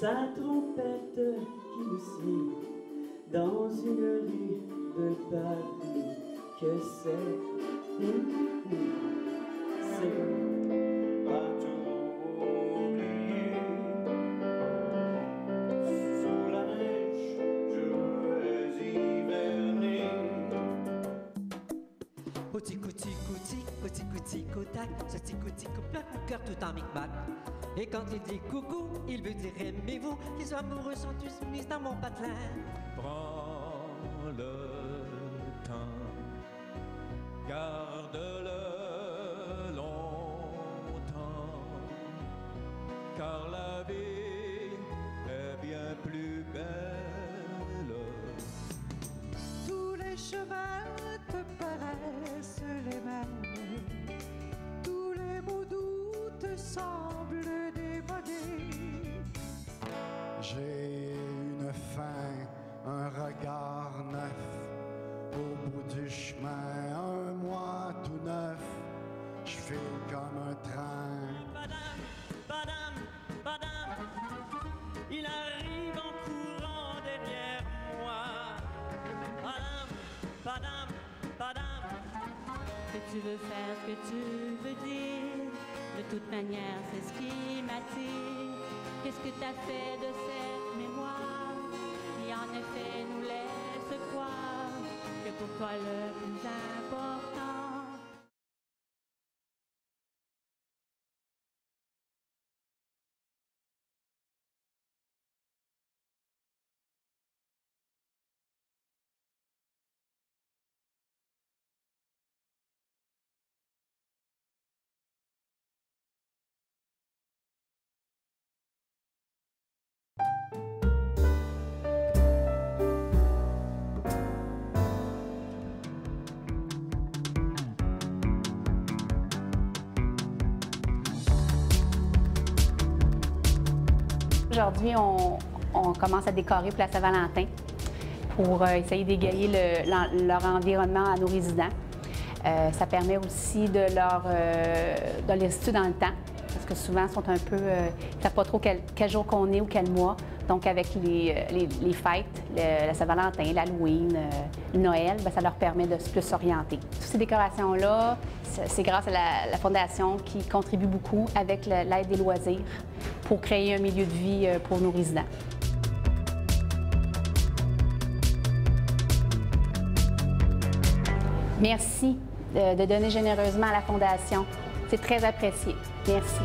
sa trompette qui aussi dans une rue de Paris. Que c'est, c'est pas tout oublier. Sous la neige, je vais hiverner. Tic-tic-tic-tic-tic-tac, ce tic-tic plaque mon cœur tout en micmac. Et quand il dit coucou, il veut dire aimez-vous. Les amoureux sont tous mis dans mon patelin. Prends le temps, garde-le longtemps, car la vie est bien plus belle. Tous les chemins te paraissent les mêmes. Tous les mots doux te semblent démodés. J'ai une faim, un regard neuf. Au bout du chemin, un mois tout neuf. Je file comme un train. Badam, badam, badam, il arrive en courant derrière moi. Badam, badam, badam. Que tu veux faire, ce que tu veux dire, de toute manière c'est ce qui m'attire. Qu'est-ce que t'as fait de cette mémoire qui en effet nous laisse croire que pour toi le plus important. Aujourd'hui, on commence à décorer pour la Saint-Valentin pour essayer d'égayer leur environnement à nos résidents. Ça permet aussi de les situer dans le temps, parce que souvent, ils sont un peu... ils ne savent pas trop quel jour qu'on est ou quel mois. Donc, avec les fêtes, la Saint-Valentin, l'Halloween, Noël, bien, ça leur permet de plus s'orienter. Toutes ces décorations-là, c'est grâce à la Fondation qui contribue beaucoup avec l'aide des loisirs pour créer un milieu de vie pour nos résidents. Merci de donner généreusement à la Fondation. C'est très apprécié. Merci.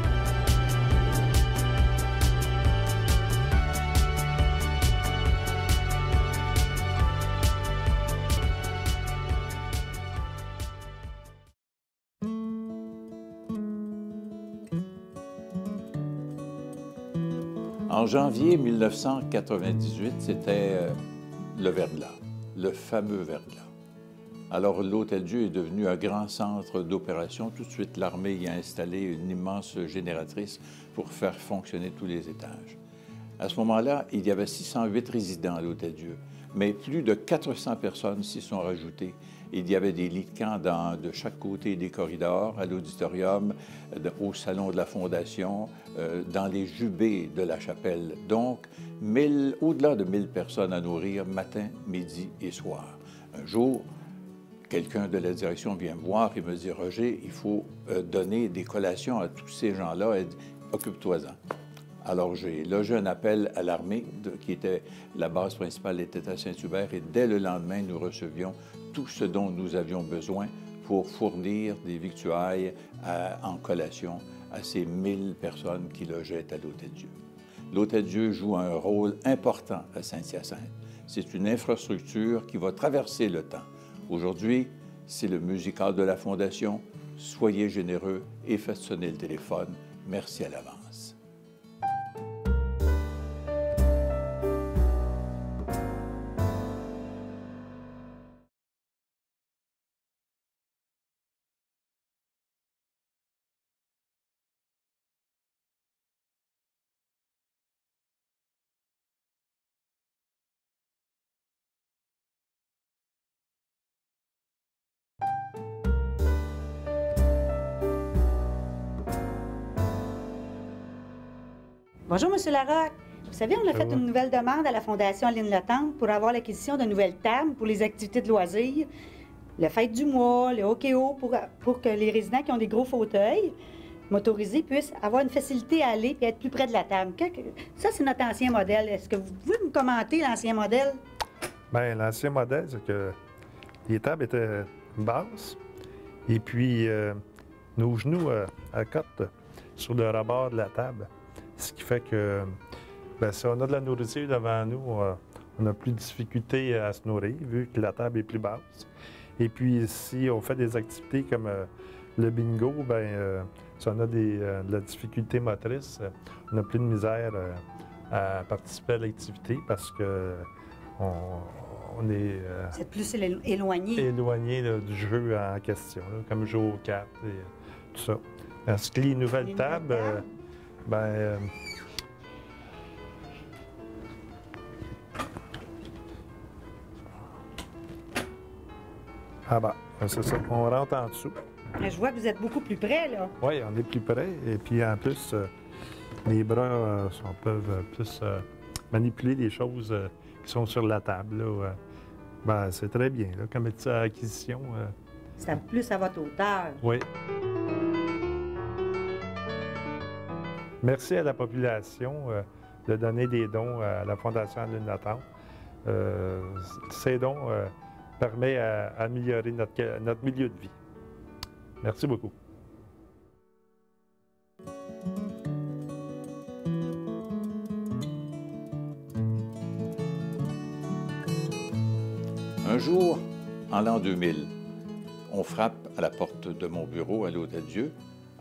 En janvier 1998, c'était le verglas, le fameux verglas. Alors, l'Hôtel-Dieu est devenu un grand centre d'opération. Tout de suite, l'armée y a installé une immense génératrice pour faire fonctionner tous les étages. À ce moment-là, il y avait 608 résidents à l'Hôtel-Dieu, mais plus de 400 personnes s'y sont rajoutées. Il y avait des lits de camp de chaque côté des corridors, à l'auditorium, au salon de la Fondation, dans les jubés de la chapelle. Donc, au-delà de 1000 personnes à nourrir matin, midi et soir. Un jour, quelqu'un de la direction vient me voir et me dit « Roger, il faut donner des collations à tous ces gens-là, occupe-toi-en ». Alors, j'ai logé un appel à l'armée, qui était la base principale était à Saint-Hubert, et dès le lendemain, nous recevions tout ce dont nous avions besoin pour fournir des victuailles en collation à ces 1000 personnes qui logeaient à l'Hôtel-Dieu. L'Hôtel-Dieu joue un rôle important à Saint-Hyacinthe. C'est une infrastructure qui va traverser le temps. Aujourd'hui, c'est le musical de la Fondation. Soyez généreux et faites sonner le téléphone. Merci à l'avance. Bonjour, Monsieur Larocque. Vous savez, on a fait une nouvelle demande à la Fondation Aline Latendre pour avoir l'acquisition de nouvelles tables pour les activités de loisirs, le fête du mois, le hockey-o, pour que les résidents qui ont des gros fauteuils motorisés puissent avoir une facilité à aller et être plus près de la table. Ça, c'est notre ancien modèle. Est-ce que vous pouvez me commenter l'ancien modèle? Bien, l'ancien modèle, c'est que les tables étaient basses et puis nos genoux accotent sur le rebord de la table. Ce qui fait que bien, si on a de la nourriture devant nous, on a plus de difficulté à se nourrir vu que la table est plus basse. Et puis, si on fait des activités comme le bingo, bien, si on a de la difficulté motrice, on a plus de misère à participer à l'activité parce que on est c'est plus éloigné. Éloigné là, du jeu en question, là, comme jouer aux cartes et tout ça. Parce que les nouvelles tables, ah ben, c'est ça. On rentre en dessous. Je vois que vous êtes beaucoup plus près, là. Oui, on est plus près. Et puis, en plus, les bras peuvent plus manipuler les choses qui sont sur la table. Là. Ben, c'est très bien, là, comme acquisition. C'est plus à votre hauteur. Oui. Merci à la population de donner des dons à la Fondation Aline Latendre. Ces dons permettent à améliorer notre milieu de vie. Merci beaucoup. Un jour, en l'an 2000, on frappe à la porte de mon bureau à l'Hôtel-Dieu,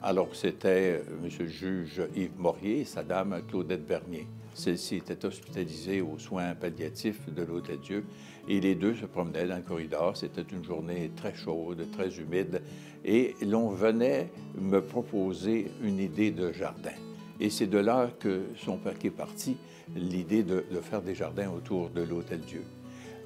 alors que c'était M. le juge Yves Morier et sa dame Claudette Bernier. Celle-ci était hospitalisée aux soins palliatifs de l'Hôtel-Dieu et les deux se promenaient dans le corridor. C'était une journée très chaude, très humide et l'on venait me proposer une idée de jardin. Et c'est de là que qu'est partie l'idée de faire des jardins autour de l'Hôtel-Dieu.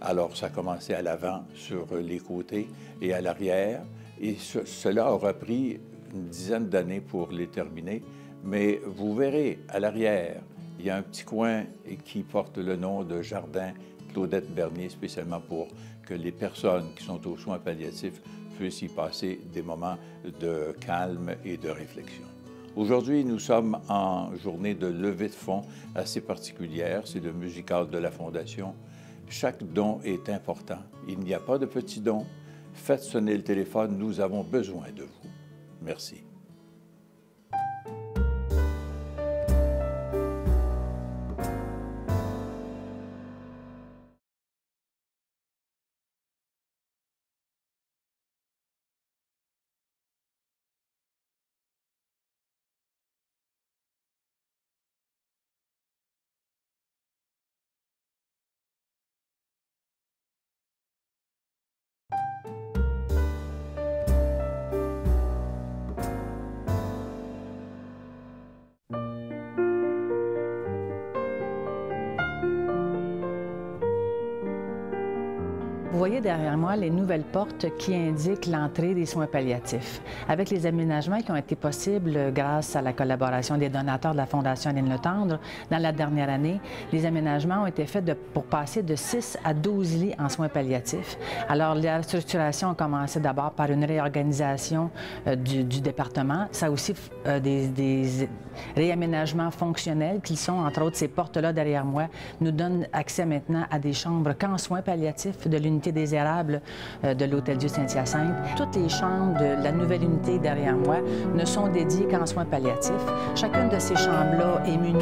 Alors, ça a commencé à l'avant, sur les côtés et à l'arrière. Et cela aura pris une dizaine d'années pour les terminer. Mais vous verrez, à l'arrière, il y a un petit coin qui porte le nom de Jardin Claudette Bernier, spécialement pour que les personnes qui sont aux soins palliatifs puissent y passer des moments de calme et de réflexion. Aujourd'hui, nous sommes en journée de levée de fonds assez particulière. C'est le musical de la Fondation. Chaque don est important. Il n'y a pas de petits dons. Faites sonner le téléphone, nous avons besoin de vous. Merci. Vous voyez derrière moi les nouvelles portes qui indiquent l'entrée des soins palliatifs. Avec les aménagements qui ont été possibles grâce à la collaboration des donateurs de la Fondation Aline Latendre, dans la dernière année, les aménagements ont été faits pour passer de 6 à 12 lits en soins palliatifs. Alors, la structuration a commencé d'abord par une réorganisation du département. Ça a aussi des réaménagements fonctionnels qui sont, entre autres, ces portes-là derrière moi, nous donnent accès maintenant à des chambres qu'en soins palliatifs de l'unité des érables de l'Hôtel-Dieu Saint-Hyacinthe. Toutes les chambres de la nouvelle unité derrière moi ne sont dédiées qu'en soins palliatifs. Chacune de ces chambres-là est munie,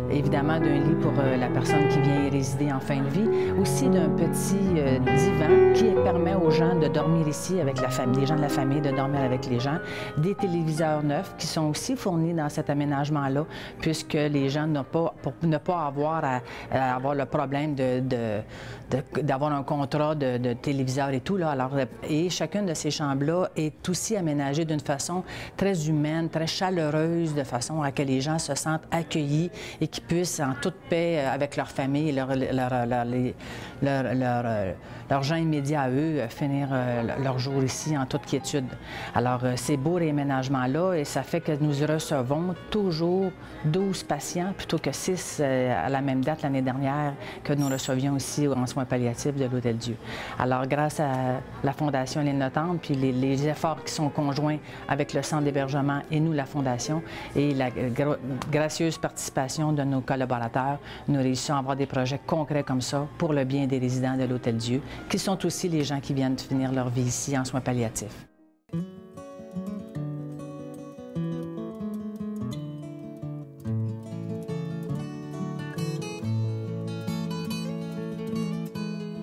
évidemment, d'un lit pour la personne qui vient y résider en fin de vie, aussi d'un petit divan qui permet aux gens de dormir ici avec la famille, les gens de la famille, de dormir avec les gens, des téléviseurs neufs qui sont aussi fournis dans cet aménagement-là, puisque les gens n'ont pas, pour ne pas avoir à avoir le problème d'avoir un contrat de de téléviseurs et tout. Là. Alors, et chacune de ces chambres-là est aussi aménagée d'une façon très humaine, très chaleureuse, de façon à que les gens se sentent accueillis et qu'ils puissent, en toute paix, avec leur famille et leurs gens immédiats à eux, finir leur jour ici en toute quiétude. Alors, ces beaux réaménagements-là, et ça fait que nous recevons toujours 12 patients plutôt que 6 à la même date l'année dernière que nous recevions ici en soins palliatifs de l'Hôtel-Dieu. Alors, grâce à la Fondation Lynn Le Tendre, puis les efforts qui sont conjoints avec le Centre d'hébergement et nous, la Fondation, et la gracieuse participation de nos collaborateurs, nous réussissons à avoir des projets concrets comme ça pour le bien des résidents de l'Hôtel-Dieu, qui sont aussi les gens qui viennent de finir leur vie ici en soins palliatifs.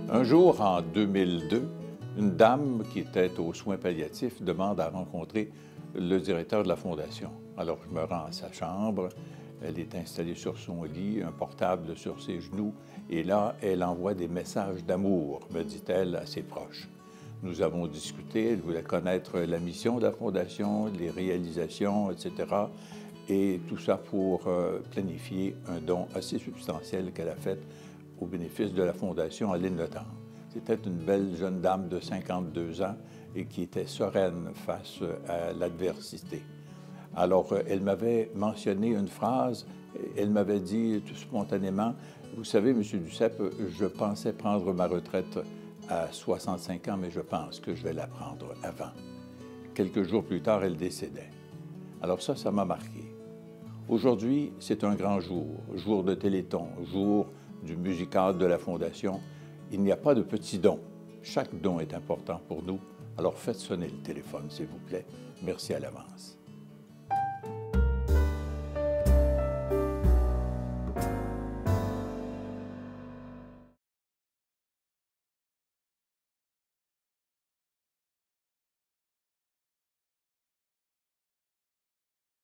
Un jour, en 2002, une dame qui était aux soins palliatifs demande à rencontrer le directeur de la Fondation. Alors, je me rends à sa chambre. Elle est installée sur son lit, un portable sur ses genoux, et là, elle envoie des messages d'amour, me dit-elle, à ses proches. Nous avons discuté, elle voulait connaître la mission de la Fondation, les réalisations, etc., et tout ça pour planifier un don assez substantiel qu'elle a fait au bénéfice de la Fondation à Lynn Le Tendre. C'était une belle jeune dame de 52 ans et qui était sereine face à l'adversité. Alors, elle m'avait mentionné une phrase, elle m'avait dit tout spontanément, « Vous savez, M. Duceppe, je pensais prendre ma retraite à 65 ans, mais je pense que je vais la prendre avant. » Quelques jours plus tard, elle décédait. Alors ça m'a marqué. Aujourd'hui, c'est un grand jour, jour de Téléthon, jour du musical de la Fondation. Il n'y a pas de petits dons. Chaque don est important pour nous. Alors faites sonner le téléphone, s'il vous plaît. Merci à l'avance.